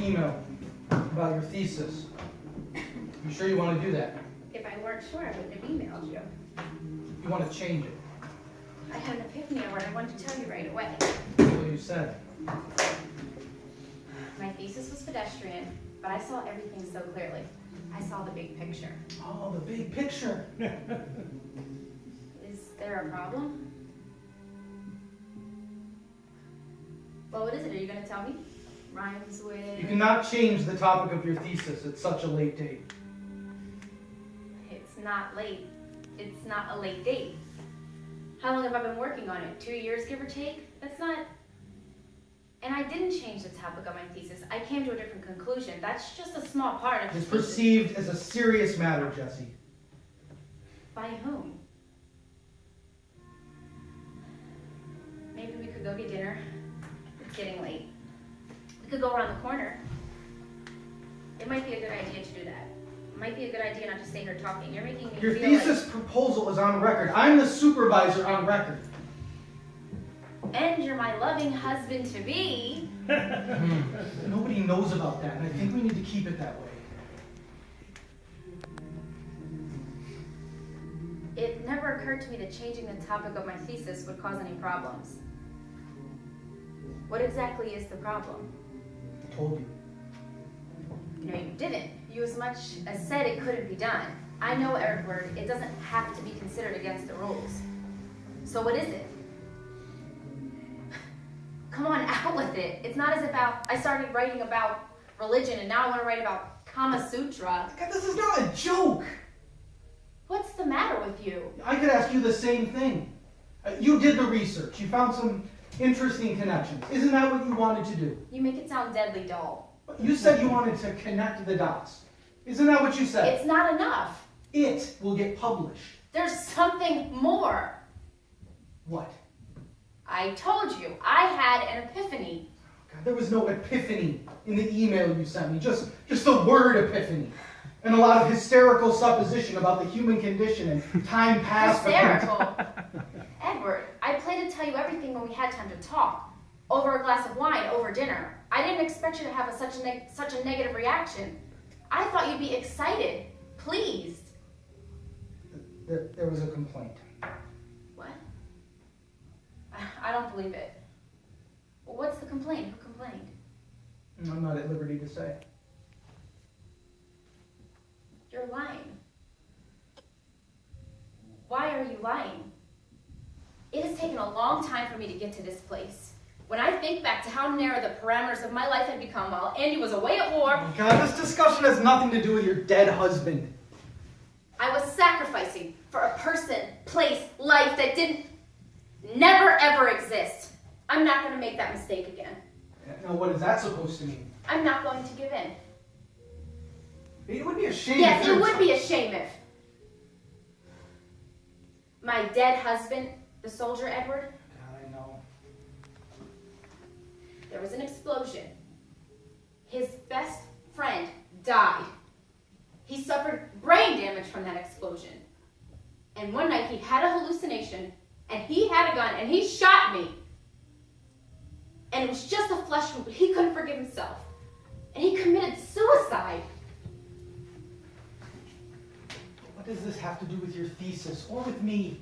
email about your thesis. You sure you want to do that? If I weren't sure, I wouldn't have emailed you. You want to change it? I had an epiphany of what I wanted to tell you right away. That's what you said. My thesis was pedestrian, but I saw everything so clearly. I saw the big picture. Oh, the big picture. Is there a problem? Well, what is it? Are you going to tell me? Rhymes with... You cannot change the topic of your thesis at such a late date. It's not late. It's not a late date. How long have I been working on it? 2 years, give or take? That's not... And I didn't change the topic of my thesis. I came to a different conclusion. That's just a small part of the It's thesis. perceived as a serious matter, Jessie. By whom? Maybe we could go get dinner. It's getting late. We could go around the corner. It might be a good idea to do that. It might be a good idea not to stay here talking. You're making me Your feel thesis proposal is on record. I'm the supervisor on record. And you're my loving husband-to-be. Nobody knows about that, and I think we need to keep it that way. It never occurred to me that changing the topic of my thesis would cause any problems. What exactly is the problem? I told you. No, you didn't. You as much as said it couldn't be done. I know, Edward, it doesn't have to be considered against the rules. So what is it? Come on, out with it. It's not as if I started writing about religion and now I want to write about Kama Sutra. God, this is not a joke. What's the matter with you? I could ask you the same thing. You did the research. You found some interesting connections. Isn't that what you wanted to do? You make it sound deadly dull. You said you wanted to connect the dots. Isn't that what you said? It's not enough. It will get published. There's something more. What? I told you, I had an epiphany. God, there was no epiphany in the email you sent me. Just the word epiphany. And a lot of hysterical supposition about the human condition and time past. Hysterical? Edward, I planned to tell you everything when we had time to talk. Over a glass of wine, over dinner. I didn't expect you to have such a negative reaction. I thought you'd be excited, pleased. There was a complaint. What? I don't believe it. Well, what's the complaint? Who complained? I'm not at liberty to say. You're lying. Why are you lying? It has taken a long time for me to get to this place. When I think back to how narrow the parameters of my life had become while Andy was away at war... Oh God, this discussion has nothing to do with your dead husband. I was sacrificing for a person, place, life that never ever exist. I'm not going to make that mistake again. Now, what is that supposed to mean? I'm not going to give in. It would be a shame. Yes, it would be a shame if my dead husband, the soldier Edward, God, I know. there was an explosion. His best friend died. He suffered brain damage from that explosion. And one night he had a hallucination, and he had a gun, and he shot me. And it was just a flesh wound, but he couldn't forgive himself. And he committed suicide. What does this have to do with your thesis or with me?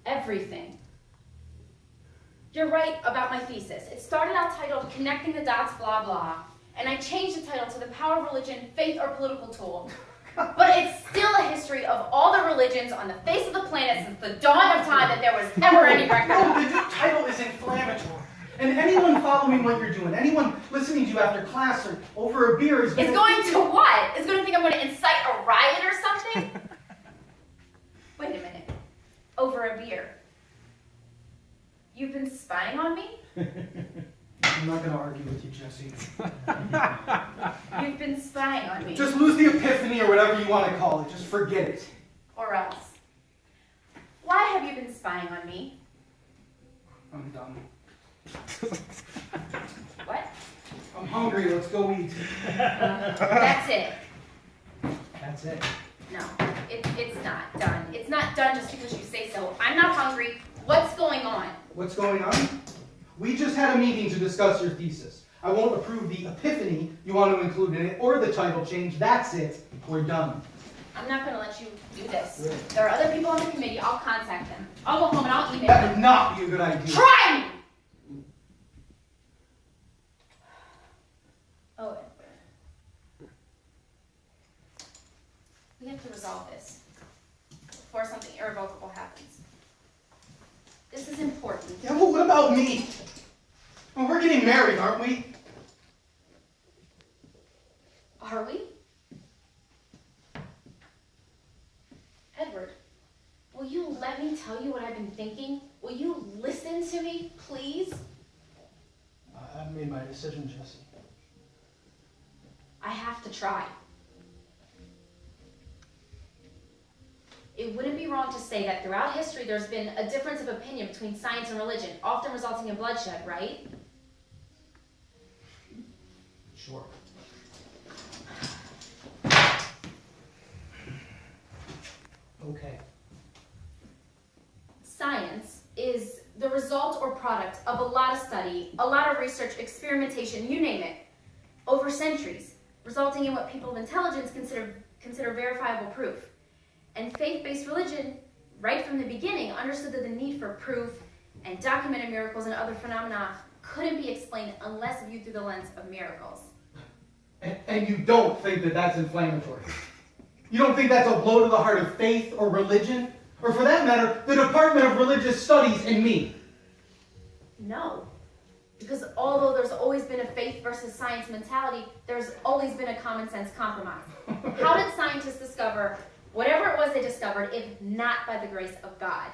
Everything. You're right about my thesis. It started out titled Connecting the Dots, blah, blah. And I changed the title to The Power of Religion, Faith, or Political Tool. But it's still a history of all the religions on the face of the planet since the dawn of time that there was ever any record. No, the new title is inflammatory. And anyone following what you're doing, anyone listening to you after class or over a beer is It's going to what? Is going to think I'm going to incite a riot or something? Wait a minute. Over a beer. You've been spying on me? I'm not going to argue with you, Jessie. You've been spying on me. Just lose the epiphany or whatever you want to call it. Just forget it. Or else. Why have you been spying on me? I'm done. What? I'm hungry. Let's go eat. That's it. That's it. No, it's not done. It's not done just because you say so. I'm not hungry. What's going on? What's going on? We just had a meeting to discuss your thesis. I won't approve the epiphany you want to include in it, or the title change. That's it. We're done. I'm not going to let you do this. Really? There are other people on the committee. I'll contact them. I'll go home and I'll email That them. would not be a good idea. Try me! Oh, we have to resolve this before something irrevocable happens. This is important. Yeah, well, what about me? Well, we're getting married, aren't we? Are we? Edward, will you let me tell you what I've been thinking? Will you listen to me, please? I've made my decision, Jesse. I have to try. It wouldn't be wrong to say that throughout history there's been a difference of opinion between science and religion, often resulting in bloodshed, right? Sure. Okay. Science is the result or product of a lot of study, a lot of research, experimentation, you name it, over centuries, resulting in what people of intelligence consider verifiable proof. And faith-based religion, right from the beginning, understood that the need for proof and documented miracles and other phenomena couldn't be explained unless viewed through the lens of miracles. And you don't think that that's inflammatory? You don't think that's a blow to the heart of faith or religion? Or for that matter, the Department of Religious Studies and me? No. Because although there's always been a faith versus science mentality, there's always been a common sense compromise. How did scientists discover whatever it was they discovered, if not by the grace of God?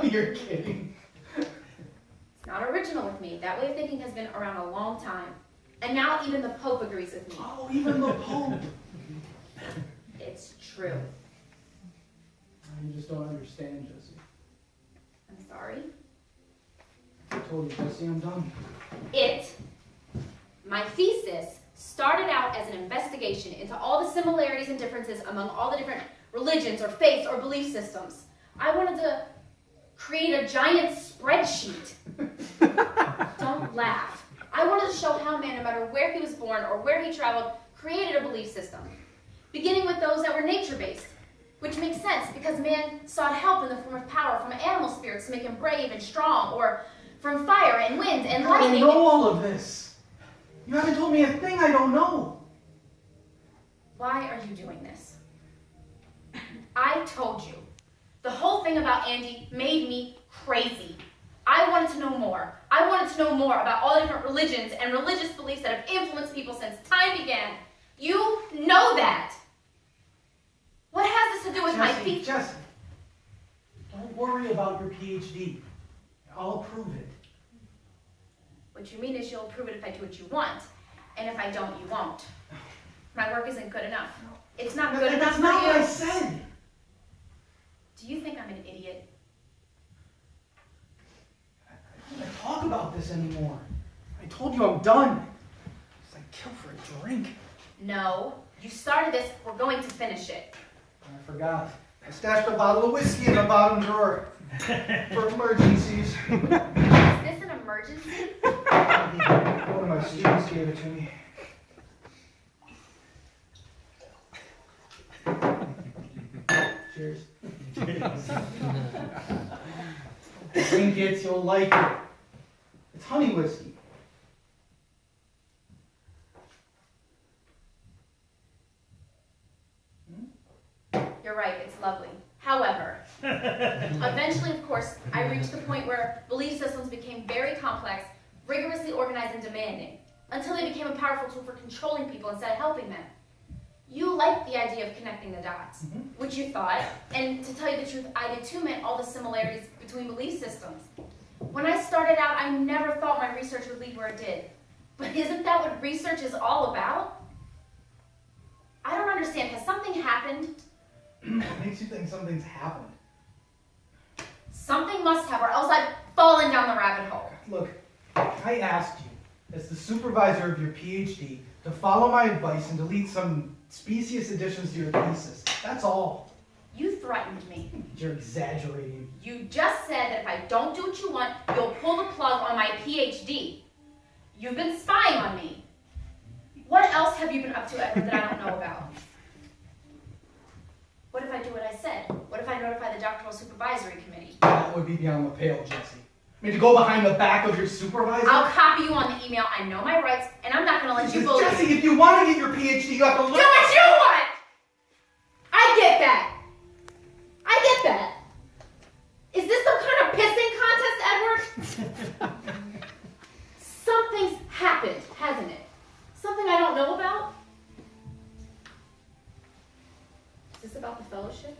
You're kidding. It's not original with me. That way of thinking has been around a long time. And now even the Pope agrees with me. Oh, even the Pope. It's true. You just don't understand, Jesse. I'm sorry. I told you, Jesse, I'm done. My thesis, started out as an investigation into all the similarities and differences among all the different religions or faiths or belief systems. I wanted to create a giant spreadsheet. Don't laugh. I wanted to show how man, no matter where he was born or where he traveled, created a belief system. Beginning with those that were nature-based, which makes sense because man sought help in the form of power from animal spirits to make him brave and strong, or from fire and wind and lightning. I know all of this. You haven't told me a thing I don't know. Why are you doing this? I told you. The whole thing about Andy made me crazy. I wanted to know more. I wanted to know more about all the different religions and religious beliefs that have influenced people since time began. You know that. What has this to do with my feet? Jesse, don't worry about your PhD. I'll approve it. What you mean is you'll approve it if I do what you want, and if I don't, you won't. My work isn't good enough. It's not good enough for you. That's not what I said. Do you think I'm an idiot? I don't want to talk about this anymore. I told you I'm done. I'd kill for a drink. No. You started this. We're going to finish it. I forgot. I stashed a bottle of whiskey in the bottom drawer for emergencies. Is this an emergency? One of my students gave it to me. Cheers. Drink it, you'll like it. It's honey whiskey. You're right, it's lovely. However, eventually, of course, I reached the point where belief systems became very complex, rigorously organized, and demanding, until they became a powerful tool for controlling people instead of helping them. You liked the idea of connecting the dots, which you thought, and to tell you the truth, I did too, meant all the similarities between belief systems. When I started out, I never thought my research would lead where it did. But isn't that what research is all about? I don't understand. Has something happened? What makes you think something's happened? Something must have, or else I've fallen down the rabbit hole. Look, I asked you, as the supervisor of your PhD, to follow my advice and delete some specious additions to your thesis. That's all. You threatened me. You're exaggerating. You just said that if I don't do what you want, you'll pull the plug on my PhD. You've been spying on me. What else have you been up to, Edward, that I don't know about? What if I do what I said? What if I notify the doctoral supervisory committee? That would be beyond the pale, Jesse. I mean, to go behind the back of your supervisor? I'll copy you on the email. I know my rights, and I'm not going to let you bully me. Jesse, if you want to get your PhD, you have to Do what you want! I get that. I get that. Is this some kind of pissing contest, Edward? Something's happened, hasn't it? Something I don't know about? Is this about the fellowship?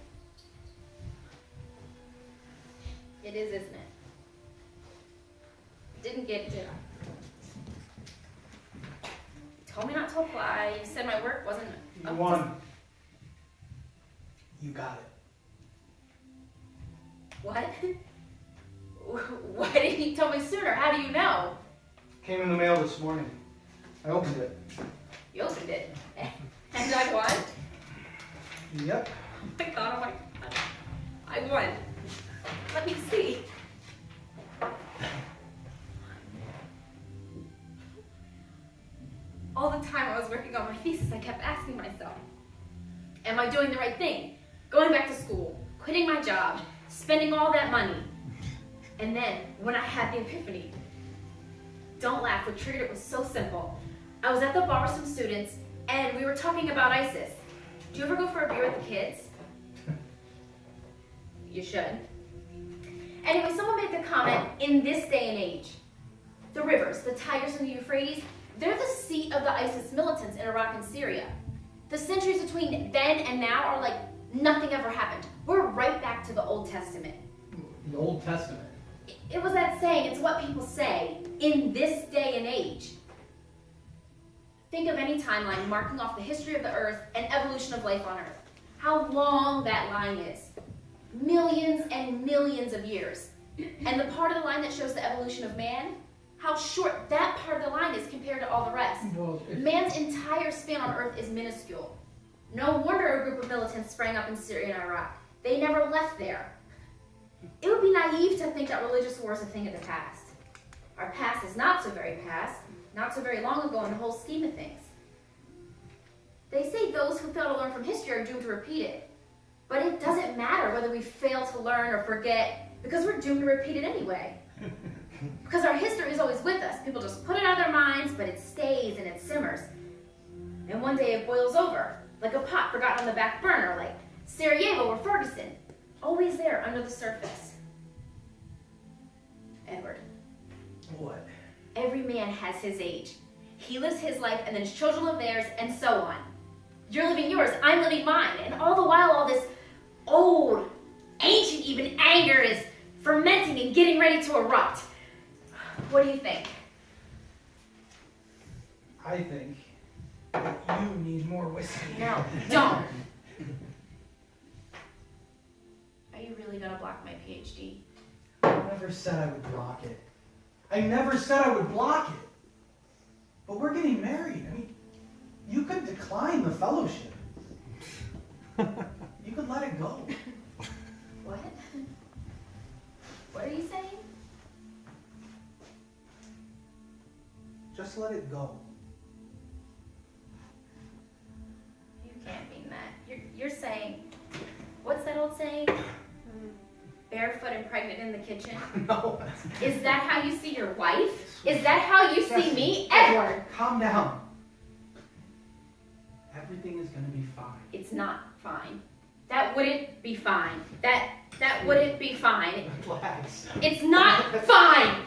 It is, isn't it? Didn't get it, did I? You told me not to apply. You said my work wasn't You won. You got it. What? Why didn't you tell me sooner? How do you know? Came in the mail this morning. I opened it. You opened it. And I won? Yep. Oh my god, oh my god. I won. Let me see. All the time I was working on my thesis, I kept asking myself, am I doing the right thing? Going back to school, quitting my job, spending all that money. And then, when I had the epiphany, don't laugh, what triggered it was so simple. I was at the bar with some students, and we were talking about ISIS. Do you ever go for a beer with the kids? You should. Anyway, someone made the comment, in this day and age, the rivers, the Tigris and the Euphrates, they're the seat of the ISIS militants in Iraq and Syria. The centuries between then and now are like nothing ever happened. We're right back to the Old Testament. The Old Testament. It was that saying, it's what people say, in this day and age. Think of any timeline marking off the history of the earth and evolution of life on earth. How long that line is. Millions and millions of years. And the part of the line that shows the evolution of man, how short that part of the line is compared to all the rest. Well, Man's entire span on earth is minuscule. No wonder a group of militants sprang up in Syria and Iraq. They never left there. It would be naive to think that religious war is a thing of the past. Our past is not so very past, not so very long ago in the whole scheme of things. They say those who fail to learn from history are doomed to repeat it. But it doesn't matter whether we fail to learn or forget, because we're doomed to repeat it anyway. Because our history is always with us. People just put it out of their minds, but it stays and it simmers. And one day it boils over, like a pot forgotten on the back burner, like Sarajevo or Ferguson. Always there under the surface. Edward. What? Every man has his age. He lives his life, and then his children live theirs, and so on. You're living yours, I'm living mine, and all the while all this old, ancient even anger is fermenting and getting ready to erupt. What do you think? I think that you need more whiskey. No, don't. Are you really gonna block my PhD? I never said I would block it. I never said I would block it. But we're getting married. I mean, you could decline the fellowship. You could let it go. What? What are you saying? Just let it go. You can't mean that. You're saying, what's that old saying? Barefoot and pregnant in the kitchen? No. Is that how you see your wife? Is that how you see Jesse, me? Edward! Calm down. Everything is going to be fine. It's not fine. That wouldn't be fine. That wouldn't be fine. Relax. It's not fine!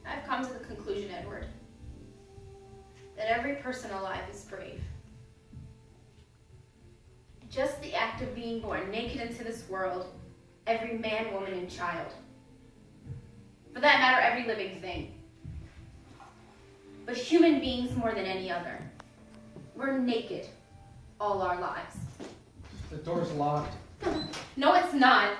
I've come to the conclusion, Edward, that every person alive is brave. Just the act of being born naked into this world, every man, woman, and child. For that matter, every living thing. But human beings more than any other. We're naked all our lives. The door's locked. No, it's not.